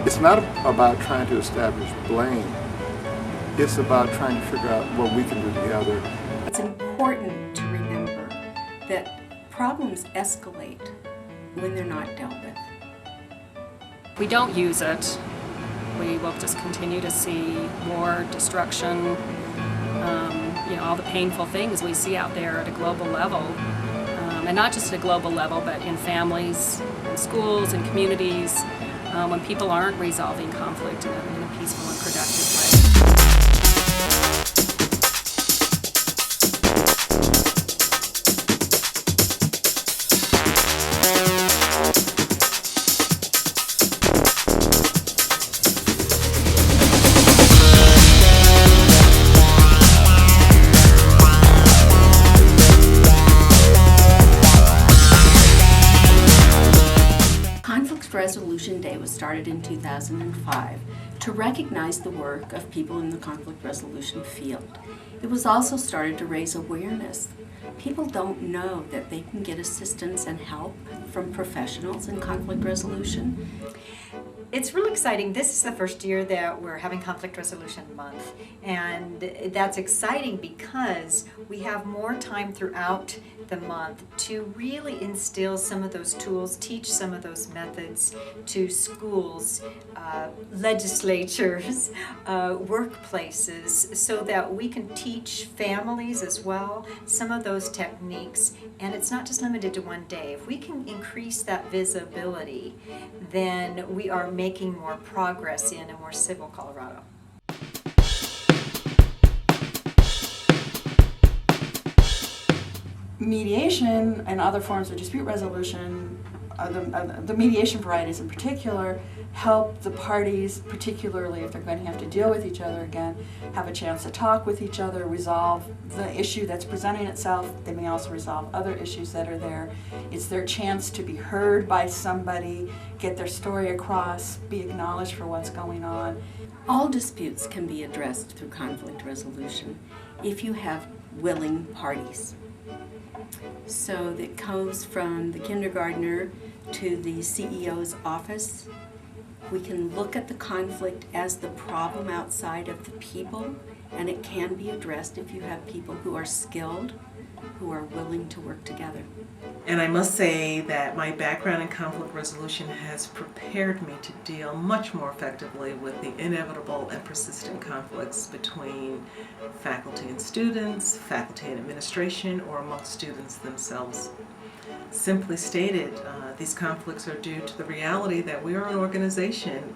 It's not about trying to establish blame. It's about trying to figure out what we can do together. It's important to remember that problems escalate when they're not dealt with. We don't use it. We will just continue to see more destruction, all the painful things we see out there at a global level. And not just at a global level, but in families, in schools, in communities, when people aren't resolving conflict in a peaceful and productive way. Resolution Day was started in 2005 to recognize the work of people in the conflict resolution field. It was also started to raise awareness. People don't know that they can get assistance and help from professionals in conflict resolution. It's really exciting. This is the first year that we're having Conflict Resolution Month, and that's exciting because we have more time throughout the month to really instill some of those tools, teach some of those methods to schools, legislatures, workplaces, so that we can teach families as well some of those techniques. And it's not just limited to one day. If we can increase that visibility, then we are making more progress in a more civil Colorado. Mediation and other forms of dispute resolution, the mediation varieties in particular, help the parties, particularly if they're going to have to deal with each other again, have a chance to talk with each other, resolve the issue that's presenting itself. They may also resolve other issues that are there. It's their chance to be heard by somebody, get their story across, be acknowledged for what's going on. All disputes can be addressed through conflict resolution if you have willing parties. So that goes from the kindergartner to the CEO's office. We can look at the conflict as the problem outside of the people, and it can be addressed if you have people who are skilled, who are willing to work together. And I must say that my background in conflict resolution has prepared me to deal much more effectively with the inevitable and persistent conflicts between faculty and students, faculty and administration, or amongst students themselves. Simply stated, these conflicts are due to the reality that we are an organization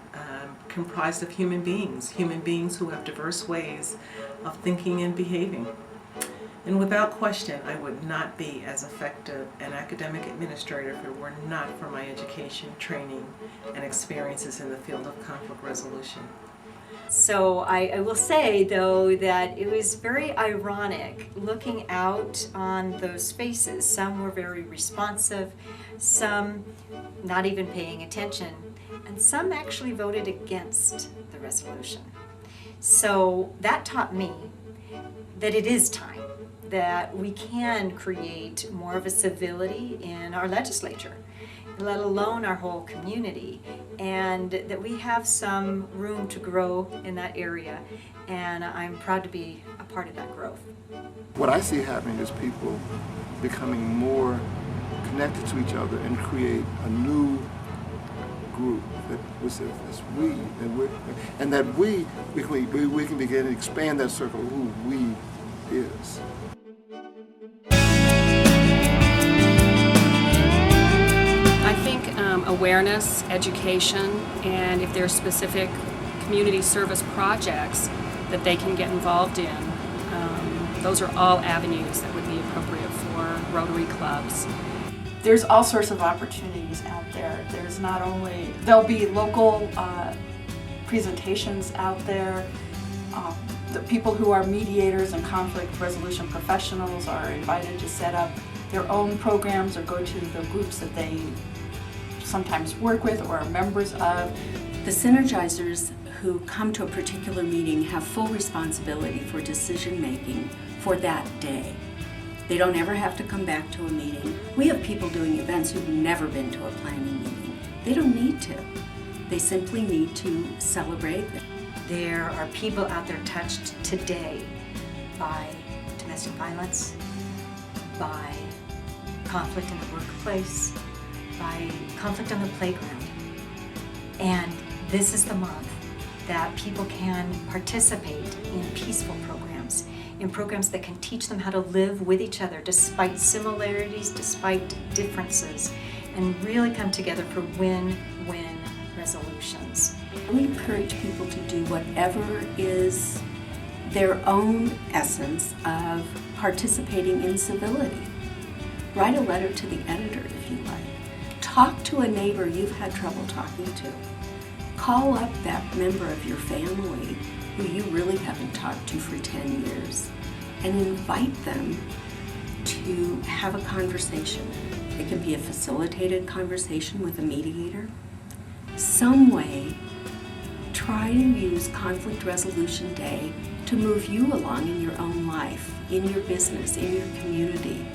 comprised of human beings who have diverse ways of thinking and behaving. And without question, I would not be as effective an academic administrator if it were not for my education, training, and experiences in the field of conflict resolution. So I will say, though, that it was very ironic looking out on those faces. Some were very responsive, some not even paying attention, and some actually voted against the resolution. So that taught me that it is time that we can create more of a civility in our legislature, let alone our whole community, and that we have some room to grow in that area, and I'm proud to be a part of that growth. What I see happening is people becoming more connected to each other and create a new group that was we, and that we can begin to expand that circle of who we is. Awareness, education, and if there are specific community service projects that they can get involved in, those are all avenues that would be appropriate for Rotary clubs. There's all sorts of opportunities out there. There's not only, there'll be local presentations out there. The people who are mediators and conflict resolution professionals are invited to set up their own programs or go to the groups that they sometimes work with or are members of. The synergizers who come to a particular meeting have full responsibility for decision making for that day. They don't ever have to come back to a meeting. We have people doing events who've never been to a planning meeting. They don't need to. They simply need to celebrate. There are people out there touched today by domestic violence, by conflict in the workplace, by conflict on the playground. And this is the month that people can participate in peaceful programs, in programs that can teach them how to live with each other despite similarities, despite differences, and really come together for win-win resolutions. We encourage people to do whatever is their own essence of participating in civility. Write a letter to the editor if you like. Talk to a neighbor you've had trouble talking to. Call up that member of your family who you really haven't talked to for 10 years and invite them to have a conversation. It can be a facilitated conversation with a mediator. Some way, try to use Conflict Resolution Day to move you along in your own life, in your business, in your community.